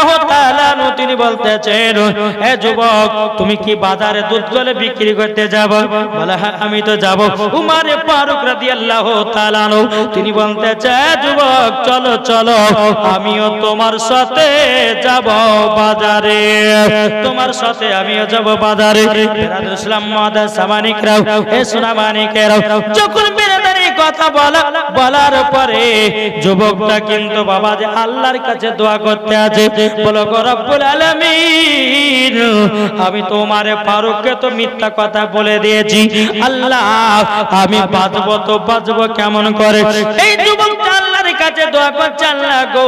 রাদিয়াল্লাহু তাআলা তিনি বলতেছেন, হে যুবক, তুমি কি বাজারে দুধ গলে বিক্রি করতে যাব? বলে হ্যাঁ, আমি তো যাব। উমর ফারুক রাদিয়াল্লাহু তাআলা তিনি বলতেছে, যুবক চলো চলো, আমিও তোমার সাথে যাব বাজারে, তোমার সাথে আমিও যাব বাজারে। বিরাদুল ইসলাম মাদার সামানিকরাও, এ সোনা মানিকেরাও, যখন বিরাদারি কথা বলার পরে যুবকটা কিন্তু বাবা যে আল্লাহর কাছে দোয়া করতে আছে, বলো গো রব্বুল আলামিন, আমি তোমার ফারুককে তো মিথ্যা কথা বলে দিয়েছি, আল্লাহ আমি বাঁচবো তো বাঁচবো কেমন করে? এই যুবকটা আল্লাহর কাছে দোয়া করছে, আল্লাহ গো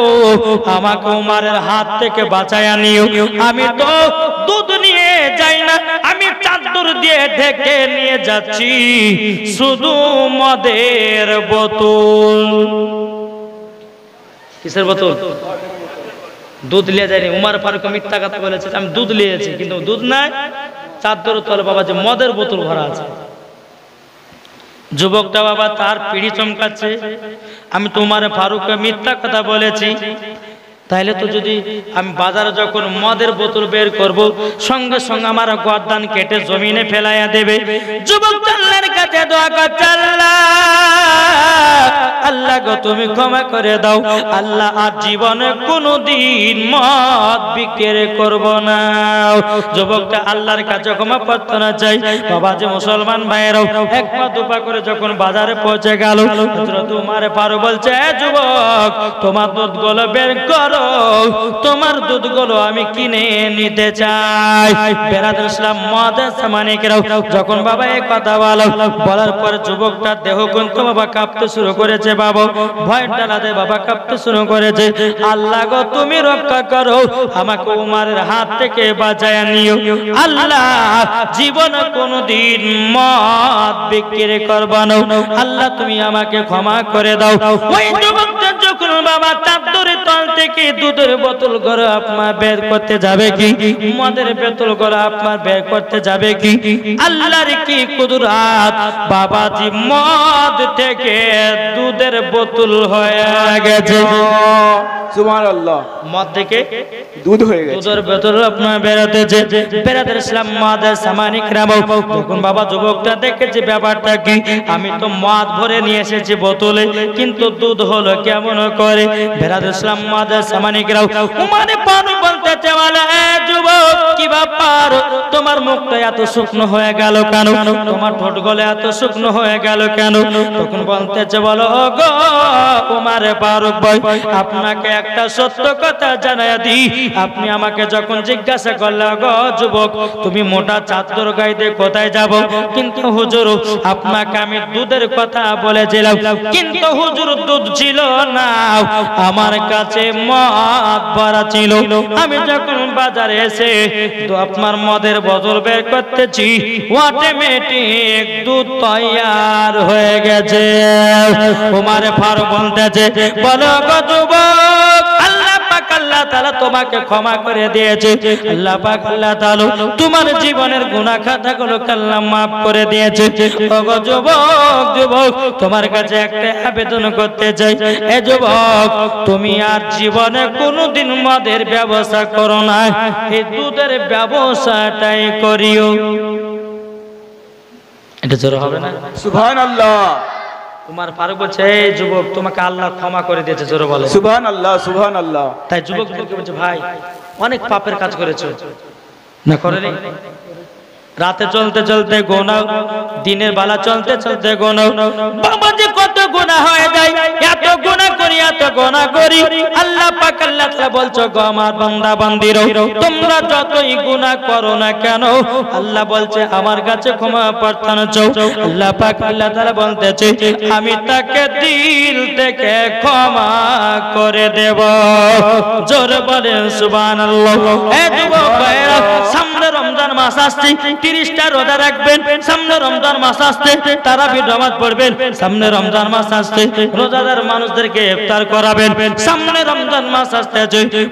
আমাকে উমারের হাত থেকে বাঁচায়া নিও, আমি তো দুধ নিয়ে যাই না, আমি চাদর দিয়ে ঢেকে নিয়ে যাচ্ছি শুধু মদের বোতল। কিসের বোতল? দুধ নিয়ে যায়নি। উমর ফারুক মিথ্যা কথা বলেছে, আমি দুধ নিয়েছি, কিন্তু দুধ নাই, চাদর তলে বাবা যে মদের বোতল ভরা আছে। যুবকটা বাবা তার পিড়ি চমকাচ্ছে, আমি তোমার ফারুককে মিথ্যা কথা বলেছি, তাইলে তো যদি আমি বাজারে যখন মদের বোতল বের করব, সঙ্গে সঙ্গে আমার গর্দান কেটে জমিনে ফেলাইয়া দেবে। যুবক আল্লাহর কাছে দোয়া করছে, আল্লাহ আল্লাহ গো তুমি ক্ষমা করে দাও, আল্লাহ আর জীবনে কোনোদিন মদ বিক্রি করব না। যুবকটা আল্লাহর কাছে ক্ষমা প্রার্থনা চাই। বাবা যে মুসলমান ভাইয়েরাও এক পা দুপা করে যখন বাজারে পৌঁছে গেল, হযরত উমর ফারুক বলছে, যুবক তোমার দুধগুলো বের করো, তোমার দুধগুলো আমি কিনে নিতে চাই। বিরাদুল ইসলাম মাদার সামানিকরাও যখন বাবা এই কথা বলার পর যুবকটা দেহ কিন্তু বাবা কাঁপতে শুরু করেছে, বাবা ভয় ডালাতে বাবা কাঁপতে শুরু করেছে, আল্লাহ গো তুমি রক্ষা করো, আমাকে উমরের হাত থেকে বাঁচায় নিও, আল্লাহ জীবনে কোনোদিন মদ বিক্রি করব না, আল্লাহ তুমি আমাকে ক্ষমা করে দাও। ওই যুবকটা যখন বাবা চাদরের তল থেকে দুধের বোতল করে আপনার বের করতে যাবে কি, মদের বোতল করে আপনার বের করতে যাবে কি, আল্লাহর কি কুদরত, বাবাজি মদ থেকে দুধের বোতল হয়ে গেছে। সুবহানাল্লাহ, মদ থেকে দুধ হয়ে গেছে, দুধের বোতল আপনার বেরোতেছে। বিরাদুল ইসলাম মাদার সামানিকরাও যখন বাবা যুবকটা দেখেছে ব্যাপারটা কি, আমি তো মদ ভরে নিয়ে এসেছি বোতলে, কিন্তু দুধ হলো কেমন করে? বিরাদুল ইসলাম মাদার সামানিকরাও উমর ফারুক বলতেছে, এ যুবক কি ব্যাপার, তোমার মুখটা এত শুকনো হয়ে গেল কেন, তোমার ঠোঁট গলে এত শুকনো হয়ে গেল কেন? তখন বলতেছে, বলো গো উমর ফারুক ভাই, আপনাকে একটা সত্য কথা জানাইয়া দিই, আপনি আমাকে যখন জিজ্ঞাসা করলেন, গো যুবক তুমি মোটা চাদর গাইতে কোথায় যাব, কিন্তু হুজুর আপনাকে আমি দুধের কথা বলেছিলাম, কিন্তু হুজুর দুধ ছিল না, আমার কাছে মদ ভরা ছিল, আমি যখন বাজারে এসে তো আপনার মদের বোতল বের করতেছি, অটোমেটিক দুধ তৈয়ার হয়ে গেছে। উমর ফারুক বলতেছে, বলো গো যুবক, আল্লাহ পাক আল্লাহ তাআলা তোমাকে ক্ষমা করে দিয়েছে, আল্লাহ পাক আল্লাহ তাআলা তোমার জীবনের গুনাহ খাতাগুলো আল্লাহ maaf করে দিয়েছে। ওগো যুবক, যুবক তোমার কাছে একটা আবেদন করতে চাই, এ যুবক তুমি আর জীবনে কোনোদিন মদের ব্যবসা করো না, এই দুধের ব্যবসাটাই করিও। এটা জোর হবে না? সুবহানাল্লাহ। উমর ফারুক বলছে, এই যুবক তোমাকে আল্লাহ ক্ষমা করে দিয়েছে, জোরে বলে সুবহানাল্লাহ, সুবহানাল্লাহ। তাই যুবকদেরকে বলছে, ভাই অনেক পাপের কাজ করেছো না, করেনি? রাতে চলতে চলতে গোনাও, দিনের বেলা চলতে চলতে গোনাও, বাবা যে কত গুনাহ হয়ে যায়, এত গুনাহ করি এত গুনাহ করি, আল্লাহ পাক আল্লাহ তাআলা বলছো, গো আমার বান্দা বান্দিরো তোমরা যতই গুনাহ করো না কেন, আল্লাহ বলছে আমার কাছে ক্ষমা প্রার্থনা চাও, আল্লাহ পাক আল্লাহ তাআলা বলতেছে আমি তাকে দিল থেকে ক্ষমা করে দেব। জোরে বলেন সুবহানাল্লাহ। এ যুবক ভাইরা, সামনে রমজান মাস আসছে, 30টা রোজা রাখবেন, সামনে রমজান মাস আসছে তারাবির নামাজ পড়বেন, সামনে রমজান মাস আসছে রোজাদার মানুষদেরকে ইফতার করাবেন, সামনে রমজান মাস আসছে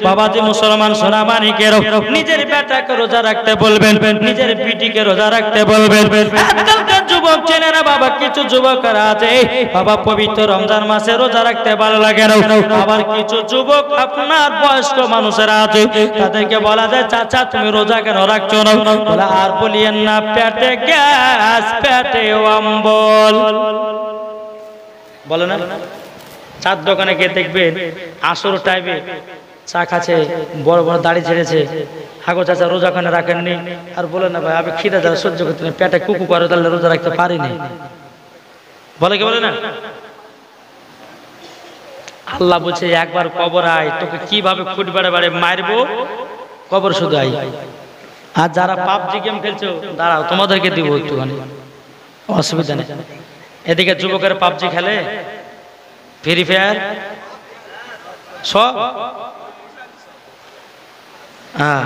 বাবাজি মুসলমান সোনা মানিকের নিজের বেটাকে রোজা রাখতে বলবেন, নিজের বিটিকে রোজা রাখতে বলবেন। আজকালকার যুবক ছেলেরা বাবা, কিছু যুবকরা আছে বাবা পবিত্র রমজান মাসে রোজা রাখতে ভালো লাগে না, আবার কিছু যুবক আপনার বয়স্ক মানুষেরা আছে তাদেরকে বলা যায় চাচা তুমি রোজা কেন রাখছো না, বলে আর বলিয়েন না, পেটে গ্যাস পেটে অম্বল। বলে না চার দোকানে গিয়ে দেখবেন আসর টাইমে চা খাচ্ছে, বড় বড় দাড়ি ছেড়েছে, হাগো চাচা রোজা কেন রাখেননি, আর বলে না ভাই আমি খিদে যারা সহ্য করতে না, পেটে কুকু করে তাহলে রোজা রাখতে পারিনি। বলে কি বলে না? আল্লাহ বলছে একবার কবর আয়, তোকে কিভাবে ফুট বাড়ে বাড়ে মারবো, কবর শুধু আই। আর যারা পাবজি গেম খেলছো দাঁড়াও তোমাদেরকে দিব একটুখানি, অসুবিধা নেই। এদিকে যুবকের পাবজি খেলে, ফ্রি ফায়ার সব। হ্যাঁ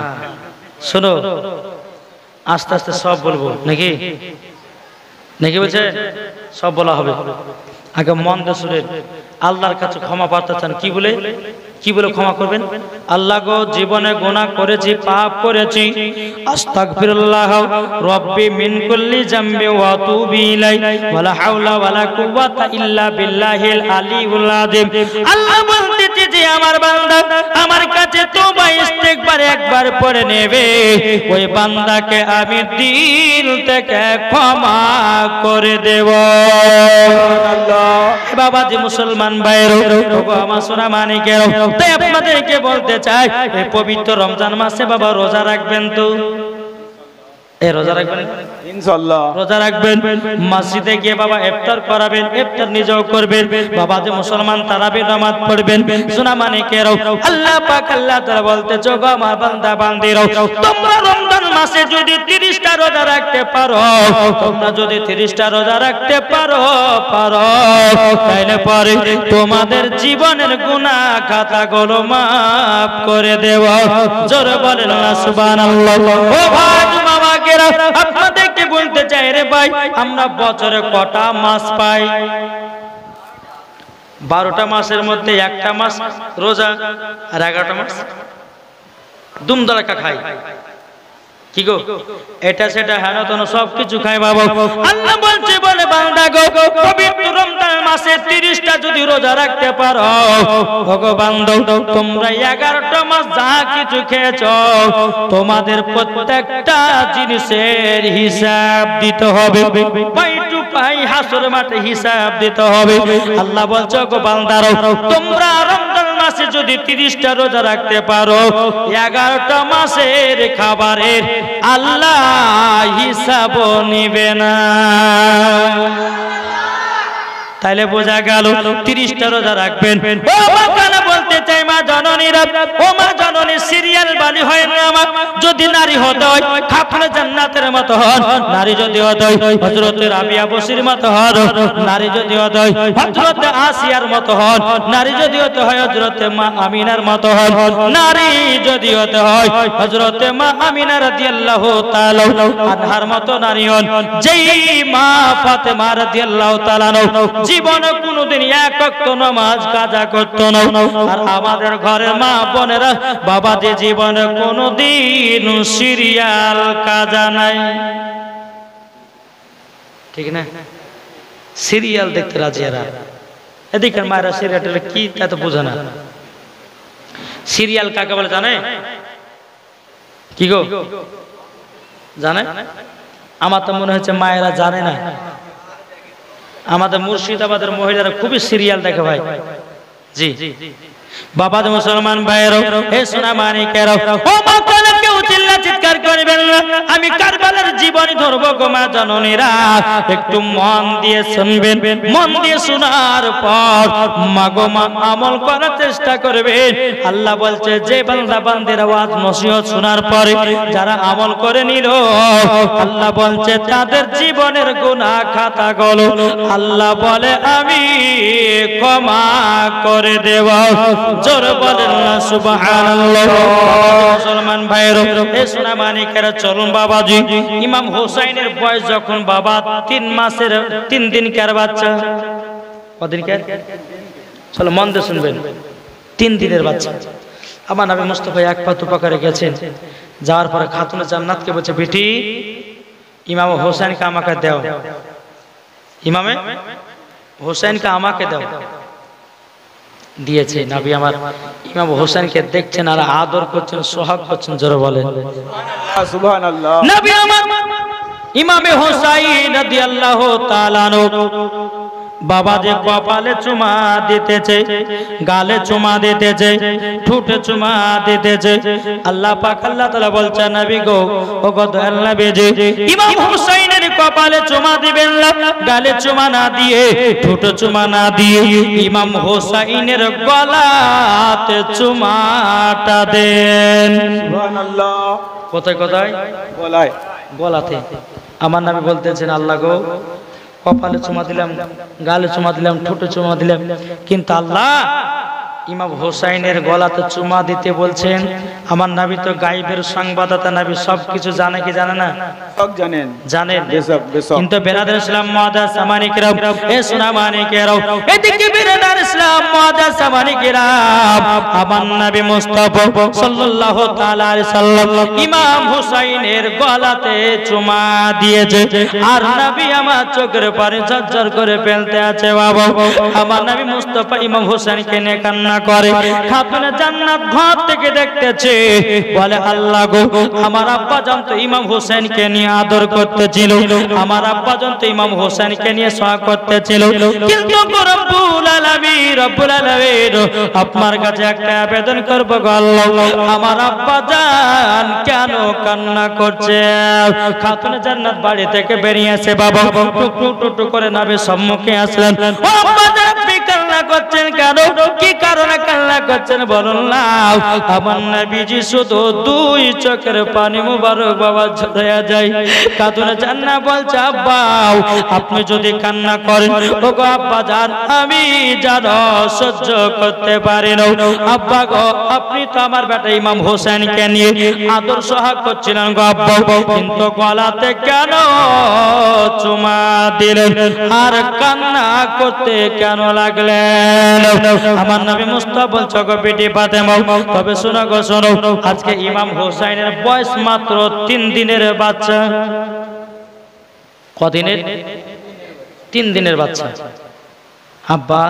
শোনো আস্তে আস্তে সব বলবো নাকি, নাকি বলছে সব বলা হবে। আগে মন দিয়ে শুনেন, আল্লাহর কাছে ক্ষমা প্রার্থনা চান, কি বলে কি বলে ক্ষমা করবেন? আল্লাহ গো জীবনে গুনাহ করেছি, পাপ করেছি, আস্তাগফিরুল্লাহ রব্বি মিন কুল্লি জামবি ওয়া আতুবু ইলাই ওয়ালা হাওলা ওয়ালা কুওয়াতা ইল্লা বিল্লাহিল আলিয়্যিল আযীম। আল্লাহ বলতেছে যে আমার বান্দা আমার কাছে তওবা ইস্তেগফার একবার পড়ে নেবে, ওই বান্দাকে আমি দিল থেকে ক্ষমা করে দেব। বাবাজি মুসলমান ভাইরা, আমার সোনা মানিকের, তাই আপনাদেরকে বলতে চাই এই পবিত্র রমজান মাসে বাবা রোজা রাখবেন তো, রোজা রাখবেন ইনশাআল্লাহ, রোজা রাখবেন, মসজিদে গিয়ে বাবা ইফতার করাবেন, ইফতার নিজেও করবেন, বাবা যে মুসলমান তারাবির নামাজ পড়বেন। সোনা মানিকের আল্লাহ পাক আল্লাহ তাআলা বলতে গো আমার বান্দা বান্দিরা, তোমরা রমজান মাসে যদি 30টা রোজা রাখতে পারো, তোমরা যদি 30টা রোজা রাখতে পারো তাইলে পরে তোমাদের জীবনের গুনাহ খাতাগুলো মাফ করে দেব। জোরে বলেন না সুবহানাল্লাহ। ও ভাই আপনাদেরকে বলতে চাই রে ভাই, আমরা বছরে কটা মাস পাই? 12টা মাসের মধ্যে একটা মাস রোজা আর 11টা মাস দুমদারাকা খাই। কি গো এটা সেটা হেন তেন সবকিছু খাই বাবা। আল্লাহ বলছে বলে বান্দা গো পবিত্র রমজান মাসে 30টা যদি রোজা রাখতে পারো, ওগো বান্দা তোমরা 11টা মাস যা কিছু খেয়েছো তোমাদের প্রত্যেকটা জিনিসের হিসাব দিতে হবে, পাই টু পাই হাসর মাঠে হিসাব দিতে হবে। আল্লাহ বলছে গো বান্দারা তোমরা রমজান মাসে যদি 30টা রোজা রাখতে পারো, 11টা মাসের খাবারের আল্লাহ হিসাব নিবে না। তাইলে বোঝা গেল 30টা রোজা রাখবেন। ও বাবারা বলতে চাই মা জননীরা, ও মা জননী সিরিয়াল বালি হয় না আমার, যদি নারী হতে হয় খাফনে জান্নাতের মতো হন, নারী যদি হতে হয় হযরত রাবিয়া বসির মতো হন, নারী যদি হতে হয় হযরত আসিয়ার মতো হন, নারী যদি হতে হয় হযরত মা আমিনার মতো হন, নারী যদি হতে হয় হযরত মা আমিনা রাদিয়াল্লাহু তাআলা আনহার মতো নারী হন। যেই মা ফাতেমা রাদিয়াল্লাহু তাআলা জীবনে কোনোদিন এক ওয়াক্ত নামাজ কাজা করত না, আর আমাদের ঘরের মা বোনেরা বাবা যে জীবনে কোনোদিন সিরিয়াল কাজা নাই, ঠিক না? সিরিয়াল দেখতে রাজি এরা। এদিকে মায়েরা সিরিয়াল কি তা তো বোঝে না। সিরিয়াল কাকে বলে জানে? কি গো জানে? আমার তো মনে হচ্ছে মায়েরা জানে না। আমাদের মুর্শিদাবাদের মহিলারা খুবই সিরিয়াল দেখে ভাই। জি বাবা মুসলমান ভাইয়েরা, হে সোনা মানিকেরা, ও মা কোন কেউ চিল্লা চিৎকার করবেন না, আমি কারবালার জীবনী ধরবো গো মা জননীরা, একটু মন দিয়ে শুনবেন। মন দিয়ে শোনার পর মা গো মা আমল করার চেষ্টা করবেন। আল্লাহ বলছে যে বান্দা বান্দির আওয়াজ নসিহত শোনার পরে যারা আমল করে নিল, আল্লাহ বলছে তাদের জীবনের গুনাহ খাতাগুলো আল্লাহ বলে আমি ক্ষমা করে দেব। জোরে বলেন না সুবহানাল্লাহ। মুসলমান ভাইয়ের এ সোনা মানিকেরা চলুন বাবাজি, ইমাম হোসাইনের বয়স যখন বাবা 3 দিনকার বাচ্চা, কদিনকার? চলো মন দিয়ে শুনবেন, 3 দিনের বাচ্চা। আমার নবী মুস্তাফা এক পা দুপা করে গেছেন, যাওয়ার পরে খাতুনে জান্নাতকে বলছে, বেটি ইমাম হোসেনকে আমাকে দাও, ইমামে হোসেনকে আমাকে দাও। দিয়েছে নবী আমার ইমাম হোসেনকে দেখছেন আর আদর করছেন, সোহাগ করছেন, জোরে বলেন সুবহানাল্লাহ। নবী আমার ইমামে হোসাইন রাদিয়াল্লাহু তাআলা বাবা যে কপালে চুমা দিতেছে, গালে চুমা দিতেছে, ঠোঁটে চুমা দিতেছে, আল্লাহ পাক আল্লাহ তাআলা বলছেন নবী গো, ও গো দয়াল নবীজি, ইমাম হোসেনের কপালে চুমা দিবেন না, গালে চুমা না দিয়ে, ঠোঁটে চুমা না দিয়ে ইমাম হোসেনের গলাতে চুমাটা দেন। সুবহানাল্লাহ। কোথায় কোথায়? গলায়, গলাতে। আমার নবী বলতেছেন, আল্লাহ গো, কপালে চুমা দিলাম, গালে চুমা দিলাম, ঠোঁটে চুমা দিলাম, কিন্তু আল্লাহ ইমাম হোসাইনের গলাতে চুমা দিতে বলছেন। আমার নবী তো গায়েবের সংবাদদাতা নবী, সবকিছু জানে কি জানে না? সব জানেন, জানেন। বেশক বেশক। কিন্তু বেরাদার ইসলাম মুআদ্দাস সামানিকরাম, এ সোনা মানিকেরাও, এদিকে বেরাদার ইসলাম মুআদ্দাস সামানিকরাম, আমার নবী মুস্তাফা সাল্লাল্লাহু তাআলা আলাইহি সাল্লাম ইমাম হোসাইনের গলাতে চুমা দিয়েছে, আর নবী আমার চোখের পানি ঝরঝর করে ফেলতে আছে। বাবা আমার নবী মুস্তাফা ইমাম হোসেনকে নিয়ে কান্না করে, খাতুনে জান্নাত ঘর থেকে দেখতেছে, বলে আল্লাহ গো, আমার আব্বা জান তো ইমাম হোসেনকে নিয়ে আদর করতেছিল, আমার আব্বা জান তো ইমাম হোসেনকে নিয়ে সোয়া করতেছিল, কিন্তু রব্বুল আলামিন আপনার কাছে একটা আবেদন করব গো আল্লাহ, আমার আব্বা জান কেন কান্না করছে? খাতুনে জান্নাত বাড়ি থেকে বেরিয়ে আসে, বাবা টুকটুক টুকটুক করে নবীর সম্মুখে আসলেন। ও আব্বা জান, আপনি কান্না করছেন কেন? কি কারণে কান্না করছেন বলুন না? আমার নবীজি শুধু 2 চোখের পানি মুবারক বাবা ঝরায়া যায়। খাতুনে জান্নাত বলছে, আব্বা আপনি যদি কান্না করেন, ও গো আব্বা জান, আমি যেন সহ্য করতে পারি না। আব্বা গো, আপনি তো আমার বেটা ইমাম হোসেনকে নিয়ে আদর সোহাগ করছিলেন গো আব্বা, কিন্তু গলাতে কেন চুমা দিলেন আর কান্না করতে কেন লাগলেন? আমার নবী মুস্তাফা বলছে, গো বেটি ফাতেমা, তবে শোনো গো শোনো, আজকে ইমাম হোসেনের বয়স মাত্র 3 দিনের বাচ্চা। কদিনের? 3 দিনের বাচ্চা। আব্বা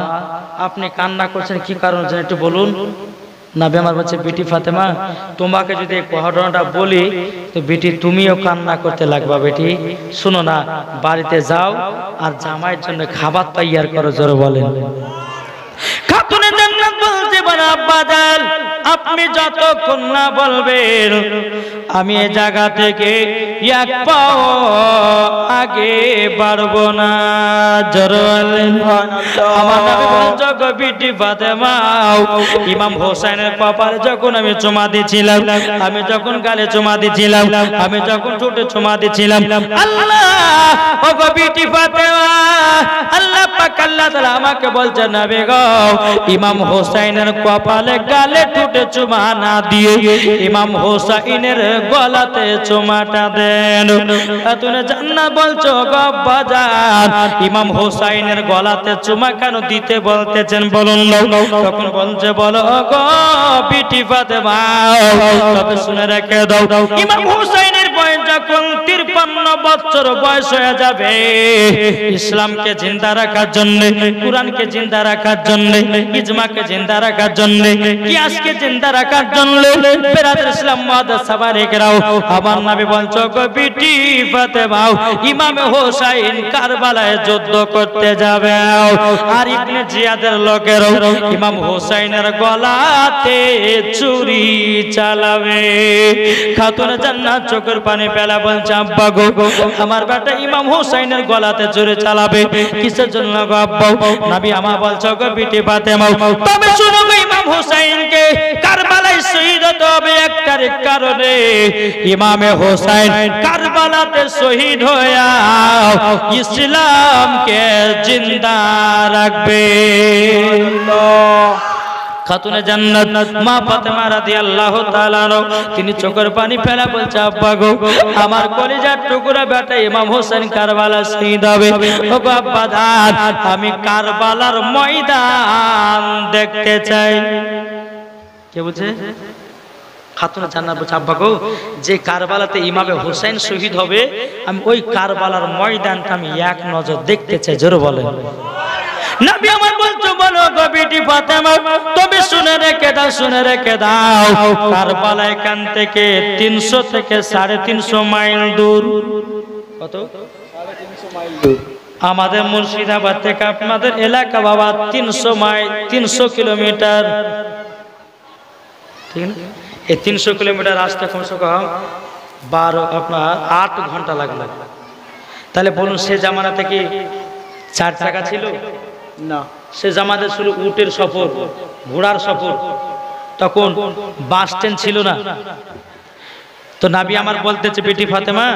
আপনি কান্না করছেন কি কারণ জানেন একটু বলুন। নবী আমার বলছে, বেটি ফাতেমা, তোমাকে যদি এই ঘটনাটা বলি তো বেটি তুমিও কান্না করতে লাগবা। বেটি শুনো না, বাড়িতে যাও আর জামাইয়ের জন্য খাবার তৈয়ার করো, জোরে বলেন। খাতুনে জান্নাত বলতে বলে, আব্বা জান আপনি যতক্ষণ না বলবেন আমি এই জায়গা থেকে এক পাও আগে বাড়বো না, জোরে বলেন। আমার নবী বলছে, গো বিটি ফাতেমা, ইমাম হোসেনের কপালে যখন আমি চুমা দিছিলাম, আমি যখন গালে চুমা দিছিলাম, আমি যখন ঠোঁটে চুমা দিছিলাম, আল্লাহ ও গো বিটি ফাতেমা, আল্লাহ পাক আল্লাহ তাআলা আমাকে বলছে, নবী গো, ইমাম হোসেনের কপালে গালে ঠোঁটে চুমা না দিয়ে ইমাম হোসেনের গলাতে চুমাটা দেন। খাতুনে জান্নাত বলছো, গো আব্বা জান, ইমাম হোসেনের গলাতে চুমা কেন দিতে বলতেছেন বলুন না? তখন বলছে, বলো গো বিটি ফাতেমা, তবে শুনে রেখে দাও, ইমাম হোসেনের বয়স যখন 53 বছর বয়স হয়ে যাবে, ইসলামকে জিন্দা রাখার জন্য, কুরআনকে জিন্দা রাখার জন্য, ইজমাকে জিন্দা রাখার জন্য, কিয়াসকে জিন্দা রাখার জন্য, বেরাদার ইসলাম মুআদ্দাস সাবারিকরাও, আমার নবী বলছো, গো বিটি ফাতেমা, ইমাম হোসেন কারবালায় যুদ্ধ করতে যাবে, আর ইবনে জিয়াদের লোকেরাও ইমাম হোসেনের গলাতে ছুরি চালাবে। খাতুনে জান্নাত চোখের পানি ফেলা বলছে, আব্বা গো, আমার বেটা ইমাম হোসেনের গলাতে ছুরি চালাবে কিসের জন্য গো আব্বা? নবী আমার বলছো, গো বিটি ফাতেমা, তবে শুনো গো, ইমাম হোসেনকে কারবালায় শহীদ হতে হবে একটার কারণে, ইমামে হোসেন কারবালাতে শহীদ হয়ে ইসলামকে জিন্দা রাখবে। খাতুনে জান্নাত মা ফাতেমা রাদিয়াল্লাহু তাআলা তিনি চোখের পানি ফেলা বলছে, আব্বা গো, আমার কলিজার টুকরা বেটা ইমাম হোসেন কারবালা শহীদ হবে। ও আব্বা জান, আমি কারবালার ময়দান দেখতে চাই। কে বলছে? খাতুনে জান্নাত বলছে, আব্বা গো, যে কারবালাতে ইমামে হোসেন শহীদ হবে, আমি ওই কারবালার ময়দানটা আমি এক নজর দেখতে চাই। জোরে বলেন। নবী আমার বলছো, বলো গো বিটি ফাতেমা, তুমি শুনে রেখে দাও, শুনে রেখে দাও, কারবালা এখান থেকে 300 থেকে 350 মাইল দূর। কত? 350 মাইল দূর। আমাদের মুর্শিদাবাদ থেকে আপনাদের এলাকা বাবা 300 মাইল, 300 কিলোমিটার। ঠিক না? এই 300 কিলোমিটার রাস্তা কমসে কম 8 ঘন্টা লাগবে। তাহলে বলুন, সে জামানাতে কি 4 চাকা ছিল? না, সে জামাতে ছিল উটের সফর, ঘোড়ার সফর, তখন বাস স্ট্যান্ড ছিল না। তো নবী আমার বলতেছে, বেটি ফাতেমা,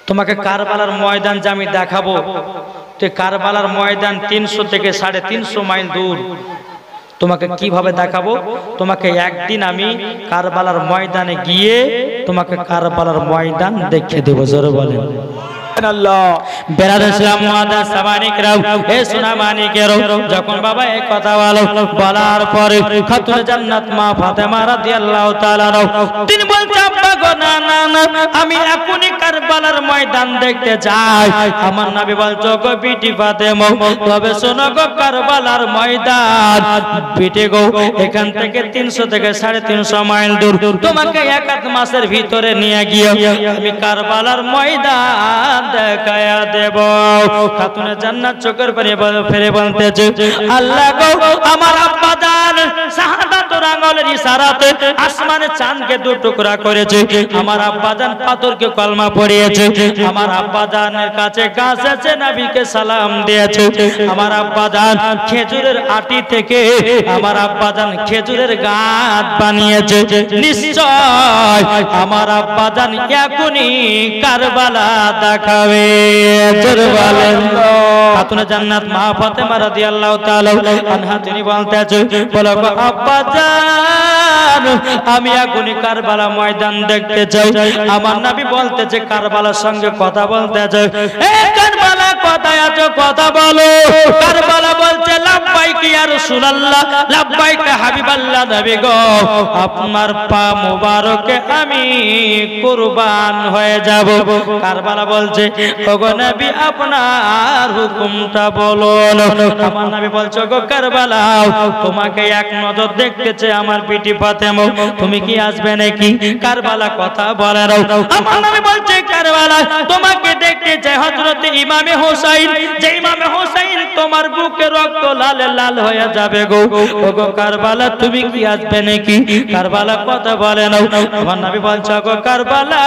তোমাকে কারবালার ময়দান যে আমি দেখাবো, তো কারবালার ময়দান 300 থেকে 350 মাইল দূর। তোমাকে কিভাবে দেখাবো? তোমাকে একদিন আমি কারবালার ময়দানে গিয়ে তোমাকে কারবালার ময়দান দেখিয়ে দেবো। জোরে বলেন আল্লাহ। বেরাদার ইসলাম মুআদ্দাস সামানিকরাও, এ সোনা মানিকেরও, যখন বাবা এই কথা বলার পরে খাতুনে জান্নাত মা ফাতেমা রাদিয়াল্লাহু তাআলা তিনি বলছে, আব্বা গো, না না না, আমি এখনই কারবালার ময়দান দেখতে চাই। আমার নবী বলছে, গো বিটি ফাতেমা, তবে শোনো গো, কারবালার ময়দান বিটি গো এখান থেকে 300 থেকে 350 মাইল দূর। তোমাকে 1 মাসের ভিতরে নিয়ে গিয়ে আমি কারবালার ময়দান দেখায়া দেব। খাতুনে জান্নাত চোখের পানি ফেলে বলতেছে, আল্লাহ গো, আমার আব্বা জান শাহাদাতের আঙ্গুলের ইশারাতে আসমানে চাঁদকে 2 টুকরা করেছে। আমার আব্বা জান পাথরকে কলমা পড়িয়েছে। আমার আব্বা জানের কাছে গাছ আছে, নবীকে সালাম দিয়েছে। আমার আব্বা জান খেজুরের আটি থেকে আমার আব্বা জান খেজুরের গাছ বানিয়েছে। নিশ্চয় আমার আব্বা জান এখনই কারবালা দেখাবে। জোরে বলেন। খাতুনে জান্নাত মা ফাতেমা রাদিয়াল্লাহু তাআলা আনহা তিনি বলতেছে, বলো গো আব্বা জান, আমি এখনই কারবালা ময়দান দেখতে চাই। আমার নবী বলতেছে, কারবালার সঙ্গে কথা বলতেছে, এ কারবালা কোথায় আছো, কথা বলো। কারবালা বলছে, লাব্বাইক ইয়া রাসূলুল্লাহ, লাব্বাইক হাবিবাল্লাহ, নবী গো, আপনার পা মোবারকে আমি কুরবান হয়ে যাব। কারবালা বলছে, ওগো নবী, আপনার হুকুমটা বলুন। আমার নবী বলছে, গো কারবালা, তোমাকে এক নজর দেখতেছে আমার বিটি ফাতেমা, তুমি কি আসবে নাকি? কারবালা কথা বলে নাও। আমার নবী বলছে, কারবালা, তোমাকে দেখতে চাই হযরত ইমামে হোসেন, যে ইমামে হোসেন তোমার বুকে রক্ত লাল লাল হয়ে যাবে গো। ওগো কারবালা, তুমি কি আসবে নাকি? কারবালা কথা বলে নাও। আমার নবী বলছে, গো কারবালা,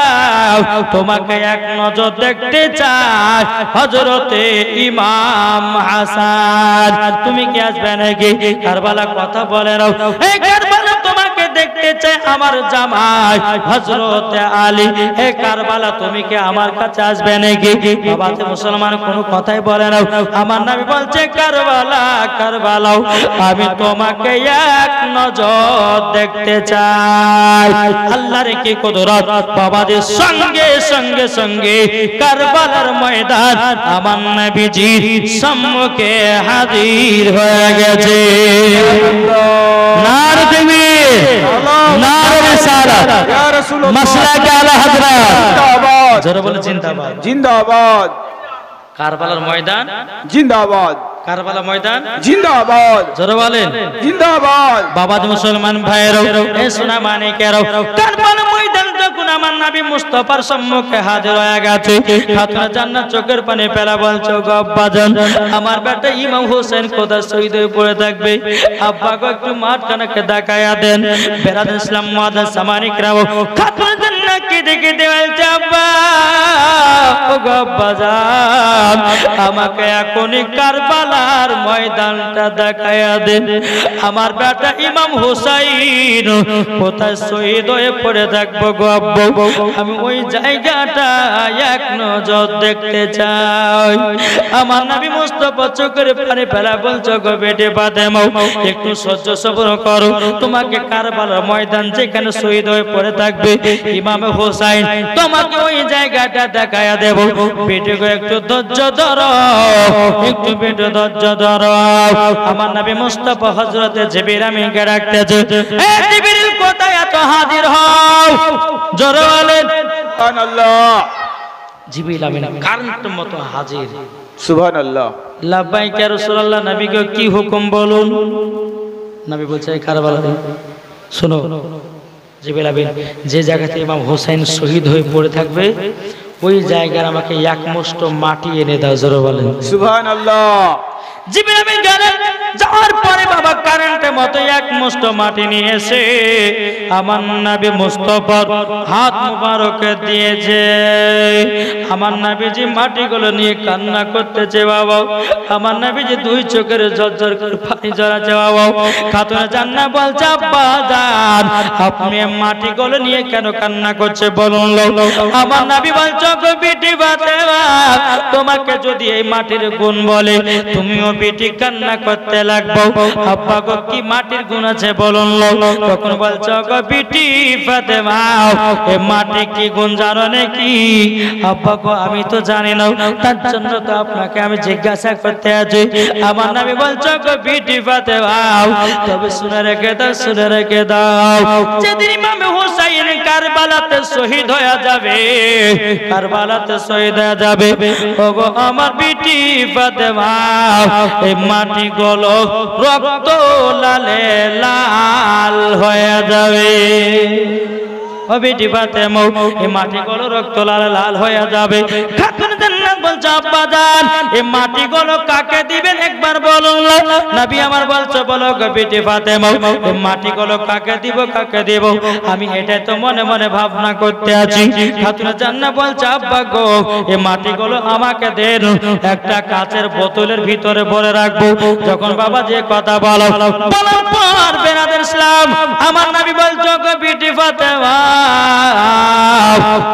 তোমাকে এক নজর দেখতে চাই হযরতে ইমাম হাসান, তুমি কি আসবে নাকি? কারবালা কথা বলে নাও। এই কারবালা, তোমাকে দেখতে চাই আমার জামাই হযরতে আলী। এই কারবালা, তুমি কি আমার কাছে আসবে নাকি? বাবাতে মুসলমান কোনো কথাই বলে না। আমার নবী বলছে, কারবালা, কারবালা, আমি তোমাকে এক নজর দেখতে চাই। আল্লাহর কি কুদরত, বাবাদের সঙ্গে সঙ্গে সঙ্গে কারবালার ময়দান আমার নবীজির সম্মুখে হাজির হয়ে গেছে। নারে তাকবীর, নারে রিসালাত, ইয়া রাসূলুল্লাহ, মাসলাকে আলা হযরত, জিন্দাবাদ, জোরে বলে জিন্দাবাদ। জিন্দাবাদ, কারবালার ময়দান, জিন্দাবাদ, কারবালা ময়দান, জিন্দাবাদ, জোরে বলেন জিন্দাবাদ। বাবা মুসলমান ভাইয়েরও, এ সোনা মানিকেরও, কারবালা ময়দান যখন আমার নবী মুস্তাফার সম্মুখে হাজির হয়ে গেছে, খাতুনে জান্নাত চোখের পানি ফেলা বলছে, গো আব্বা জান, আমার বেটা ইমাম হোসেন কোথায় শহীদ হয়ে পড়ে থাকবে? আব্বা গো, একটু মাঠখানাকে দেখায়া দেন। বেরাদার ইসলাম মুআদ্দাস সামানিকরাও, খাতুনে জান্নাত তাকে দেখে দেওয়াল চাপা ও গব্বাজান আমাকে এখনই কারবালার ময়দানটা দেখায়া দেন আমার বেটা ইমাম হুসাইন কোথায় শহীদ হয়ে পড়ে থাকবো গো আব্বু আমি ওই জায়গাটা এক নজর দেখতে চাই আমার নবী মুস্তাফা চোখের পানি ফেলা বলছো গো বেটে ফাতেমা একটু সহ্য সবর করো তোমাকে কারবালার ময়দান যেখানে শহীদ হয়ে পড়ে থাকবে ইমাম হুসাইন তোমাকে ওই জায়গাটা দেখায়া দেব বেটে গো একটু ধৈর্য ধরো একটু বেটে ধৈর্য ধরো আমার নবী মুস্তাফা হযরতে জিবরিল আমিনকে ডাকতেছে এ জিবরিল কোথায় এত হাজির হও জোরে বলেন সুবহানাল্লাহ জিবরিল আমিন কারেন্ট মতো হাজির সুবহানাল্লাহ লাব্বাইক ইয়া রাসূলুল্লাহ নবীকে কি হুকুম বলুন নবী বলছে কারবালা শুনো জিবরিল আমিন যে জায়গাতে ইমাম হোসেন শহীদ হয়ে পড়ে থাকবে ওই জায়গায় আমাকে এক মুষ্ঠ মাটি এনে দাও জোরে বলেন সুবহানাল্লাহ জিবরিল আমিন গেলেন যাওয়ার পরে বাবা কারেন্টের মতো এক মুষ্ঠ মাটি নিয়ে এসে আমার নবী মুস্তাফার হাত মুবারকে দিয়েছে আমার নবীজি মাটিগুলো নিয়ে কান্না করতেছে বাবা আমার নবীজি দুই চোখের ঝরঝর করে পানি ঝরাচ্ছে বাবা খাতুনে জান্নাত বলছে আব্বা জান আপনি মাটিগুলো নিয়ে কেন কান্না করছে বলুন আমার নবী বলছে গো বিটি ফাতেমা তোমাকে যদি এই মাটির গুণ বলে তুমিও বিটি কান্না করতে লাগবো আব্বা গো কি মাটির গুণ আছে বলুন তখন বলছো গো বিটি ফাতেমা এই মাটি কি গুণ জানো নাকি আব্বা গো আমি তো জানি না তার জন্য তো আপনাকে আমি জিজ্ঞাসা করতে আছি আমার নবী বলছো গো বিটি ফাতেমা তবে শুনে রেখে দাও যেদিন ইমাম হুসাইন কারবালাতে শহীদ হয়ে যাবে কারবালাতে শহীদ হয়ে যাবে ওগো আমার বিটি ফাতেমা এই মাটি গুলো রক্ত লালে লাল হয়ে যাবে ও বিটি ফাতেমা এই মাটিগুলো রক্ত লাল লাল হয়ে যাবে খাতুনে জান্নাত বলছে আব্বা জান এই মাটিগুলো কাকে দিবেন একবার বলুন নবী আমার বলছে বলো গো বিটি ফাতেমা এই মাটিগুলো কাকে দিব আমি এটা তো মনে মনে ভাবনা করতে আছি খাতুনে জান্নাত বলছে আব্বা গো এই মাটিগুলো আমাকে দেন একটা কাচের বোতলের ভিতরে ভরে রাখবো যখন বাবা যে কথা বলার পর বেরাদের ইসলাম আমার নবী বলছে গো বিটি ফাতেমা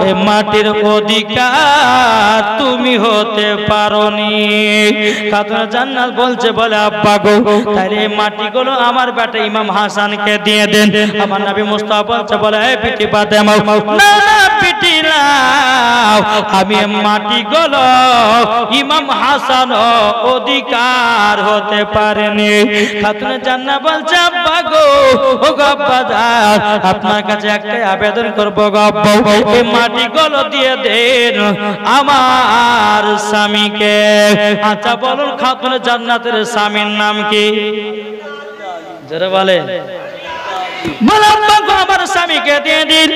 এ মাটির অধিকার তুমি হতে পারোনি খাতুনে জান্নাত বলছে বলে আব্বা গো তাহলে এই মাটিগুলো আমার বেটা ইমাম হাসানকে দিয়ে দেন আমার নবী মুস্তাফা বলছে বলে এই বিটি ফাতেমা না না বিটি নাও আমি এই মাটিগুলো ইমাম হাসান অধিকার হতে পারেনি খাতুনে জান্নাত বলছে আব্বা গো ও গো আব্বা জান আপনার কাছে একটাই আবেদন করবো গো আব্বা এই মাটিগুলো দিয়ে দেন আমার স্বামীকে আচ্ছা বলুন খাতুনে জান্নাতের স্বামীর নাম কি যারা বলে বল আব্বা গো আমার স্বামীকে দিয়ে দিন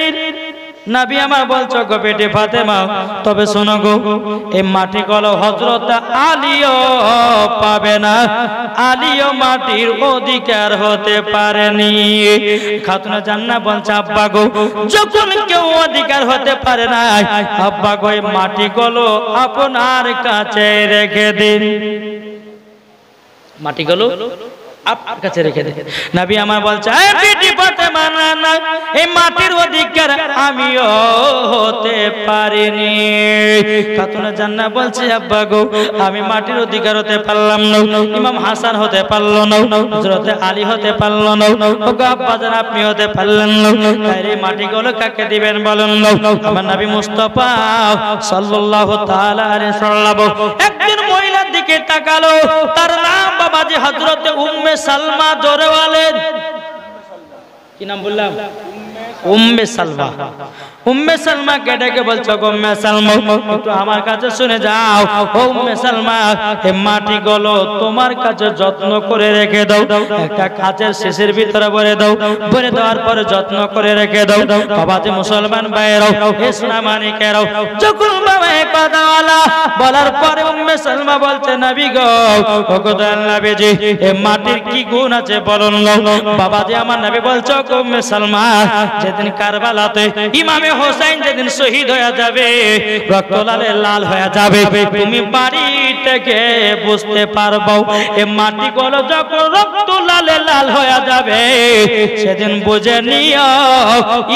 নবী আমার বলছো গো বেটি ফাতেমা তবে শোনো গো এই মাটিগুলো হযরত আলীও পাবে না আলীও মাটির অধিকার হতে পারেনি খাতুনে জান্নাত বলছে আব্বা গো যখন কেউ অধিকার হতে পারে না আব্বা গো এই মাটিগুলো আপনার কাছে রেখে দিন মাটিগুলো আপনার কাছে রেখে দেন নবী আমার বলছে এই বিটি ফাতেমা না না এই মাটির অধিকার আমিও হতে পারিনি খাতুনে জান্নাত বলছে আব্বা গো আমি মাটির অধিকার হতে পারলাম না ইমাম হাসান হতে পারলো না হযরত আলী হতে পারলো না ও গো আব্বা জান আপনি হতে পারলেন না তাই এই মাটিগুলো কাকে দিবেন বলুন আমার নবী মুস্তাফা সাল্লাল্লাহু তাআলা আলাইহি সাল্লাম একজন মহিলার দিকে তাকালো তার নাম বাবাজি হযরত উম্মে সালমা জোরে বলেন কি নাম বললাম উম্মে সালমা উম্মে সালমা কে ডেকে বলছো গো উম্মে সালমা একটু আমার কাছে শুনে যাও ও উম্মে সালমা এই মাটিগুলো তোমার কাছে যত্ন করে রেখে দাও একটা কাচের শিশির ভিতরে ভরে দাও ভরে দেওয়ার পরে যত্ন করে রেখে দাও বাবাজি মুসলমান ভাইরাও ইসলামানিকেরাও যখন বাবা এই কথাওয়ালা বলার পরে উম্মে সালমা বলছে নবী গো ও গো দয়াল নবীজি এই মাটির কি গুণ আছে বলুন বাবাজি আমার নবী বলছো গো উম্মে সালমা যেদিন কারবালাতে ইমামে হোসেন যেদিন শহীদ হয়ে যাবে, রক্ত লালে লাল হয়ে যাবে, তুমি বাড়ি থেকে বুঝতে পারবো এ মাটিগুলো যখন রক্ত লালে লাল হয়ে যাবে, সেদিন বুঝে নিও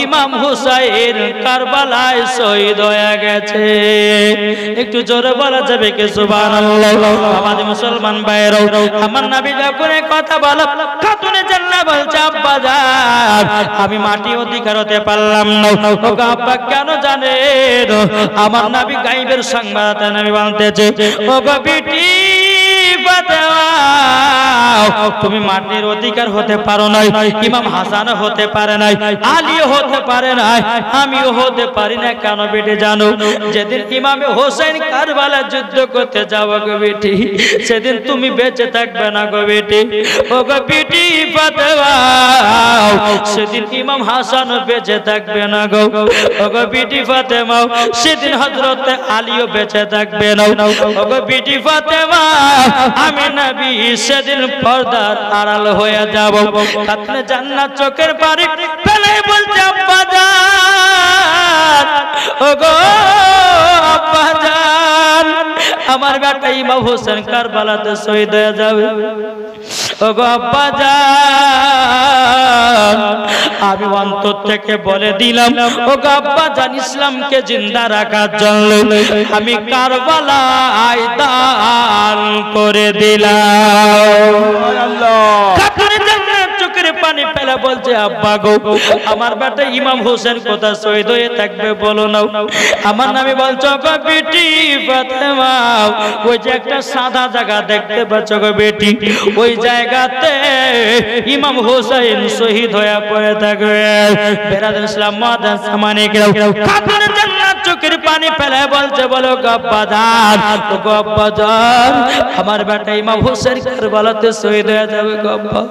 ইমাম হুসাইন কারবালায় শহীদ হয়ে গেছে। একটু জোরে বলা যাবে কি সুবহানাল্লাহ? আমাদের মুসলমান ভাইরা, আমার নবী যখন কথা বলে, খাতুনে জান্নাত বলছে আব্বা জান আমি মাটি অধিকার হতে পারলাম না। ওগো আব্বা কেন জানেন? আমার নবী গায়বের সংবাদ নবী বলতেছে, ওগো বিটি ফাতেমা তুমি মাটির অধিকার হতে পারো নাই, ইমাম হাসান হতে পারে নাই, আলীও হতে পারে নাই, আমিও হতে পারি না। কেন বেটি জানো? যেদিন ইমামে হোসেন কারবালা যুদ্ধ করতে যাও গো বেটি, সেদিন তুমি বেঁচে থাকবে না গো বেটি। ও গো বেটি ফাতেমা সেদিন ইমাম হাসান বেঁচে থাকবে না গো। ও গো বেটি ফাতেমা সেদিন হযরত আলীও বেঁচে থাকবে না। ও গো বেটি ফাতেমা আমি নবী সেদিন পর্দার আড়াল হয়ে যাব। খাতুনে জান্নাত চোখের পানি ফেলে বলছে আব্বা জান, ওগো আব্বা জান আমার বেটা ইমাম হোসেন কারবালাতে শহীদ হয়ে যাবে। ওগো আব্বা জান আমি অন্তর থেকে বলে দিলাম, ওগো আব্বা জান ইসলামকে জিন্দা রাখার জন্য আমি কারবালায় দান করে দিলাম। খাতুনে জান্নাত চোখের পানি ফেলে বলছে আব্বা গো আমার বেটা ইমাম হোসেন কোথা শহীদ হয়ে থাকবে বলো না। আমার নামে বলছো গো বেটি ফাতেমা ওই যে একটা সাদা জায়গা দেখতে পাচ্ছ গো বেটি, ওই জায়গাতে ইমাম হোসেন শহীদ হয়ে পড়ে থাকবে। বেরাদর ইসলাম মুআজ্জাজ সামানিকরাও খাতুনে জান্নাত চোখের পানি ফেলে বলছে বলো গো আব্বা জান, গো আব্বা জান আমার বেটা ইমাম হোসেন কারবালাতে শহীদ হয়ে যাবে গো আব্বা।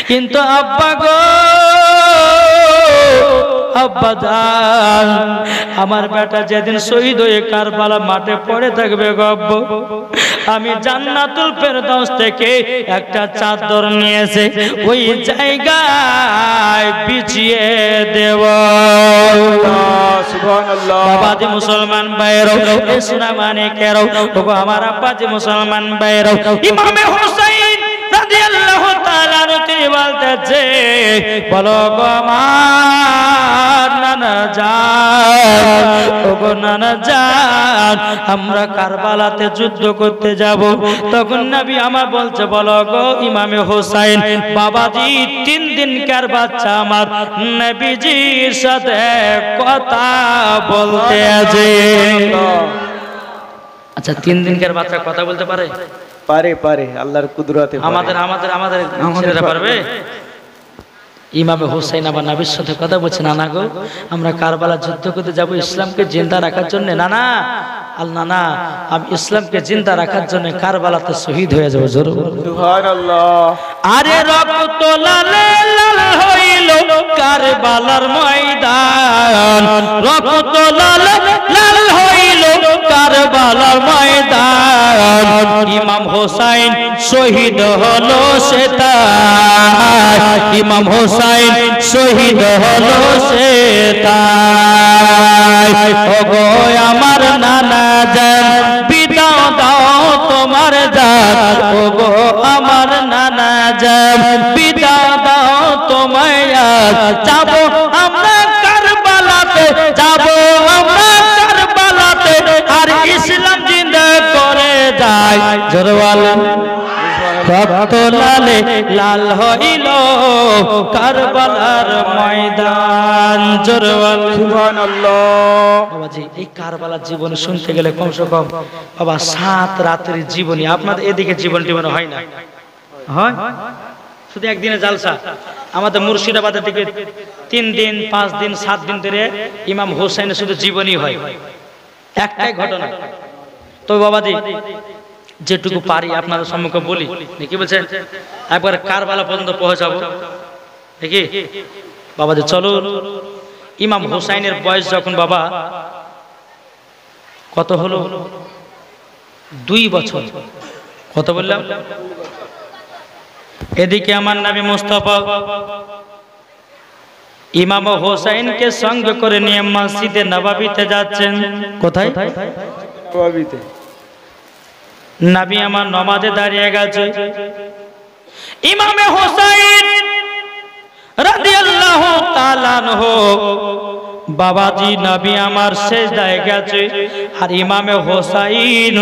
কিন্তু আব্বা গো আব্বা জান আমার বেটা যেদিন শহীদ হয়ে কারবালা মাঠে পড়ে থাকবে গো আব্বা, আমি জান্নাতুল ফেরদাউস থেকে একটা চাদর নিয়েছে ওই জায়গায় বিছিয়ে দেব। সুবহানাল্লাহ। বাবাজি মুসলমান ভাইরাও ইসলাম মানে কেরো ওগো আমার আব্বাজি মুসলমান ভাইরাও ইমামে হোসেন রাদিয়াল্লাহু তাআলা তিনি বলতেছে বলো গো আমার নানা জান, ওগো নানা জান আমরা কারবালাতে যুদ্ধ করতে যাব। তখন নবী আমার বলছে বলো গো ইমামে হোসেন বাবাজি 3 দিনকার বাচ্চা আমার নবীজির সাথে কথা বলতে আছে। আচ্ছা 3 দিনকার বাচ্চা কথা বলতে পারে? পারে পারে, আল্লাহর কুদরতে পারে। আমাদের আমাদের আমাদের ছেলেরা পারবে? ইমামে হোসেন আমার নবীর সাথে কথা বলছে, না না গো আমরা কারবালা যুদ্ধ করতে যাব ইসলামকে জিন্দা রাখার জন্য। না না আল্লাহ না আমি ইসলামকে জিন্দা রাখার জন্য কারবালাতে শহীদ হয়ে যাব। জোরে সুবহানাল্লাহ। আরে রক্ত লালে লাল হইল কারবালার ময়দান, রক্ত লালে লাল হইল কারবালার ময়দান, ইমাম হোসেন শহীদ হলো সেটাই, ইমাম হোসেন শহীদ হলো সেটাই। ওগো আমার নানা জান বিদাও দাও তোমার জান, ওগো আমার নানা জান বিদাও দাও তোমায় যাব আমরা কারবালাতে, যাব আমরা কারবালাতে আর ইসলাম জিন্দা করে যায়। জোরে বলেন রক্ত লালে লাল হইল কারবালার ময়দান। জোরে বলেন সুবহানাল্লাহ। বাবাজি এই কারবালার জীবনী শুনতে গেলে কমসে কম বাবা 7 রাতের জীবনী। আপনাদের এদিকে জীবন টিবন হয় না? হয় শুধু একদিনে জালসা। আমাদের মুর্শিদাবাদের দিকে 3 দিন 5 দিন 7 দিন ধরে ইমাম হোসেনের শুধু জীবনী হয়, একটাই ঘটনা। তো বাবাজি যেটুকু পারি আপনাদের সম্মুখে বলি, কি বলছেন? একবার কারবালা পর্যন্ত পৌঁছাবো নাকি বাবাজি? চলো। ইমাম হোসেনের বয়স যখন বাবা কত হলো? 2 বছর। কত বললাম? এদিকে আমার নবী মুস্তাফা ইমাম হোসেনকে সঙ্গে করে নিয়ে মসজিদে নববীতে যাচ্ছেন। কোথায়? নববীতে। নবী আমার নামাজে দাঁড়িয়ে গেছে, ইমাম হোসেন রাদিয়াল্লাহু তাআলা আনহু বাবাজি নবী আমার সিজদায় গেছে, আর ইমাম হোসেন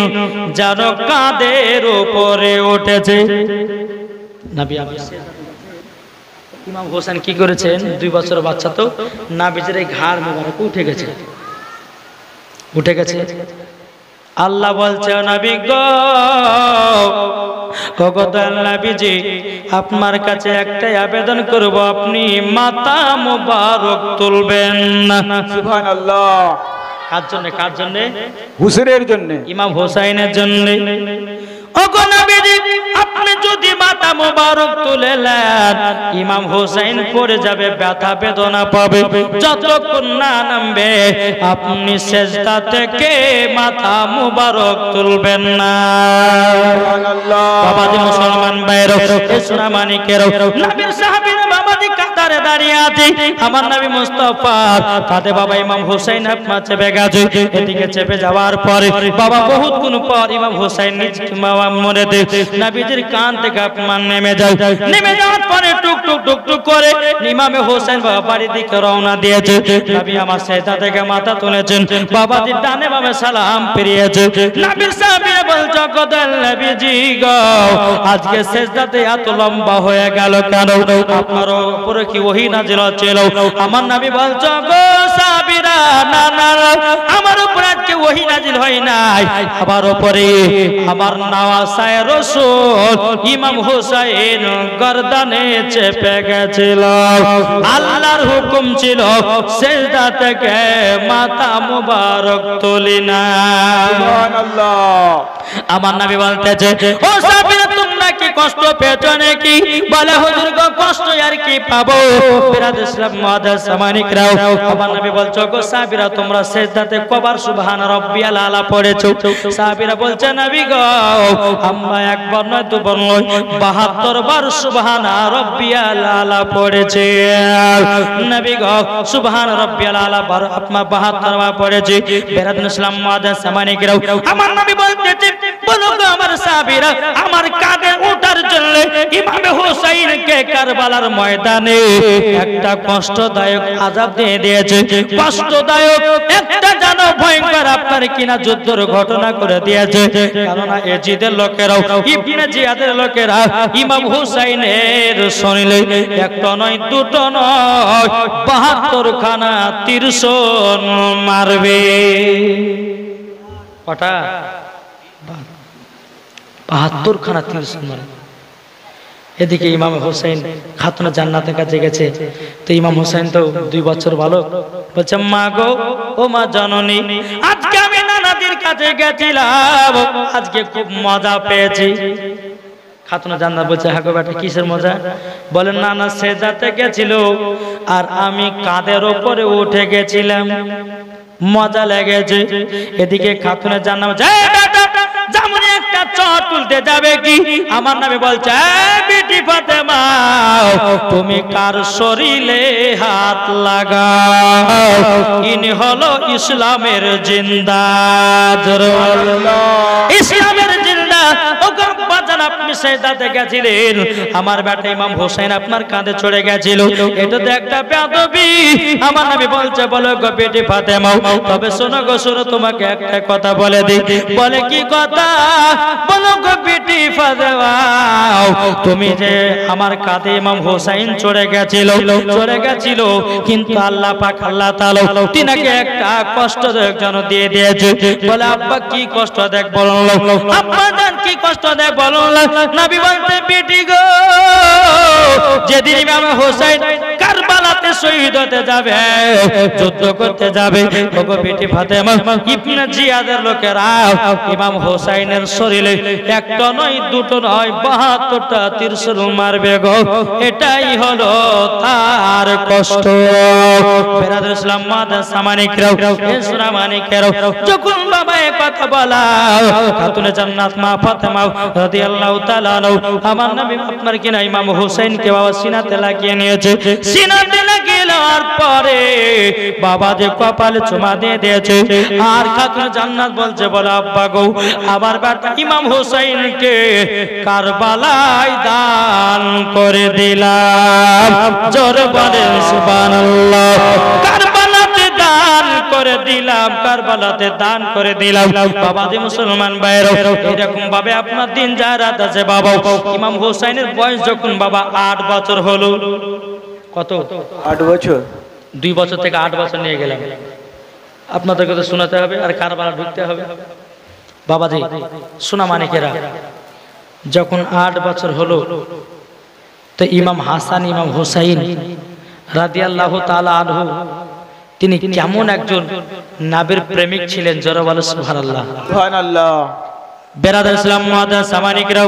যেন কাঁধের উপরে উঠেছে। নবী আমার ইমাম হোসেন কি করেছেন? 2 বছর বাচ্চা তো, নবীর এই ঘাড় মোবারক উঠে গেছে, উঠে গেছে। আল্লাহ বলছে নবী গো, নবীজি আপনার কাছে একটাই আবেদন করব, আপনি মাথা মোবারক তুলবেন না। সুবহানাল্লাহ। কার জন্য? কার জন্য? হুসেনের জন্য, ইমাম হোসেনের জন্য। ওগো নবীজি আপনি যদি মাথা মোবারক তুলে নেন, ইমাম হোসেন পড়ে যাবে, ব্যথা বেদনা পাবে, যতক্ষণ না নামবে আপনি সিজদা থেকে মাথা মোবারক তুলবেন না। সুবহানাল্লাহ। বাবাজি মুসলমান ভাইরা, সোনা মানিকেরা, নবীর সাহাবীরা বাবাজি কাতারে দাঁড়িয়ে আছে, আমার নবী মুস্তাফা কাঁধে বাবা ইমাম হোসেন আপনার চেপে গেছে। এদিকে চেপে যাওয়ার পরে বাবা বহুক্ষণ পর ইমাম হোসেন নিজ মনে দে নবীজির কান থেকে আপনার নেমে যায়। নেমে যাওয়ার পরে টুক টুক টুক টুক করে ইমামে হোসেন বাবা বাড়ির দিকে রওনা দিয়েছে। নবী আমার সিজদা থেকে মাথা তুলেছেন, বাবাজি ডানে বামে সালাম ফিরিয়েছে। নবীর সাহাবীরা বলছে কদল নবীজি গো, আজকে সিজদাতে এত লম্বা হয়ে গেল কেন? আপনার উপরে কি ওহী নাযিল হচ্ছিল? আমার নবী বলছে গো সাহাবীরা, না না আমার উপরে আজকে ওহী নাযিল হয় নাই, আমার উপরে আমার নওয়াসায়ে রাসূল ইমাম হোসেন গর্দানে চেপে গেছিল। আল্লাহর হুকুম ছিল সিজদা থেকে মাথা মুবারক তুলি না। সুবহানাল্লাহ। আমার নবী বলতেছে ও সাহাবীরা তোমরা কি কষ্ট পেয়েছো নাকি? বলে হুজুর গো কষ্ট আর কি পাবো। বিরাদর ইসলাম মুআদ্দাস সামানিকরাও, আমার নবী বলছো গো সাহাবীরা তোমরা সিজদাতে কবার সুবহান রাব্বিয়াল আলা পড়েছো? সাহাবীরা বলছে নবী গো আমরা একবার নয় দুবার নয় 72 বার সুবহান রাব্বিয়াল আলা পড়েছি। নবী গো সুবহান রাব্বিয়াল আলা আপনার 72 বার পড়েছি। বিরাদর ইসলাম মুআদ্দাস সামানিকরাও, আমার নবী বলতেছে বলো গো আমার সাহাবীরা আমার কাঁধে ওঠার জন্য ইমাম হোসেনকে কারবালার ময়দানে একটা কষ্টদায়ক আযাব দিয়ে দিয়েছে। কষ্টদায়ক একটা জানো ভয়ঙ্কর আপনার কিনা যুদ্ধের ঘটনা করে দিয়েছে। কারণ এজিদের লোকেরাও ইবনে জিয়াদের লোকেরা ইমাম হোসেনের শরীরে একটা নয় দুটো নয় 72 খানা তীরশন মারবে। কটা? 72 খানা তীরশন মারবে। এদিকে ইমাম হোসেন খাতুন জান্নাতের কাছে গেছে, তো ইমাম হোসেন তো 2 বছর বালক, বলছে মা গো ও মা জননী, আজকে আমি নানাদের কাছে গেছিলাম, আজকে খুব মজা পেয়েছি। খাতুন জান্নাত বলছে হ্যাঁ গো বেটা কিসের মজা? বলেন নানা সিজদাতে গেছিল আর আমি কাঁধের উপরে উঠে গেছিলাম, মজা লেগেছে। এদিকে খাতুনে জান্নাত যেমন একটা চট তুলতে যাবে কি আমার নবী বলছে বিটি ফাতেমা তুমি কার শরীরে হাত লাগাও, ইনি হলো ইসলামের জিন্দা। ইসলামের জিন্দা। ও বাজান আপনি সিজদাতে গেছিলেন, আমার বেটা ইমাম হোসেন আপনার কাঁধে চড়ে গেছিল, এটা তো একটা বেয়াদবি। আমার নবী বলছে বলো গো বিটি ফাতেমা, তবে শোনো গো শোনো তোমাকে একটা কথা বলে দিই। বলে কি কথা? বলো গো বিটি ফাতেমা, তুমি যে আমার কাঁধে ইমাম হোসেন চড়ে গেছিল কিন্তু আল্লাহ পাক আল্লাহ তাআলা তিনাকে একটা কষ্ট যেন দিয়ে দিয়েছে। বলে আব্বা কি কষ্ট দেখ বলো, আব্বা জান কি কষ্ট দেখ বলো। নবী বলতে বিটি গো যেদিন ইমাম হোসেন কারবালাতে শহীদ হতে যাবে, যুদ্ধ করতে যাবে, ওগো বিটি ফাতেমা ইবনে জিয়াদের লোকেরা ইমাম হোসেনের শরীরে একটা নয় দুটো নয় 72টা তীরশূল মারবে গো, এটাই হলো তার কষ্ট। বিরাদর ইসলাম মুআদ্দাস সামানিকরাও, ইসরা মানিকেরাও, যখন বাবা এই কথা বলা খাতুনে জান্নাত মা ফাতেমা রাদিয়াল্লাহু তাআলা আমার নবী আপনার কিনা ইমাম হোসেনকে বাবা সিনাতে লাগিয়ে নিয়েছে। সিনাতে লাগিয়ে নেওয়ার বাবা যে কপালে চুমা দিয়ে দিয়েছে। আর খাতুন জান্নাত বলছে, বলে আব্বা গো, আমার বেটা ইমাম হুসাইনকে কারবালায় দান করে দিলাম। জোরে বলেন সুবহানাল্লাহ। কারবালাতে দান করে দিলাম, কারবালাতে দান করে দিলাম। বাবা যে মুসলমান ভাইরা, এরকম ভাবে আপনার দিন জারাত আছে বাবা। ইমাম হুসাইনের বয়স যখন বাবা 8 বছর হলো, কত 8 বছর, 2 বছর থেকে 8 বছর নিয়ে গেলাম। আপনাদেরকে তো শোনাতে হবে আর কারবালা ঢুকতে হবে। বাবাজি শোনা মানিকেরা, যখন 8 বছর হলো তো ইমাম হাসান ইমাম হুসাইন রাদিয়াল্লাহু তাআলা আনহু তিনি কেমন একজন নবীর প্রেমিক ছিলেন। জোরে বলো সুবহানাল্লাহ। সুবহানাল্লাহ। বেরাদার ইসলাম মুআদ্দাস সামানিকরা,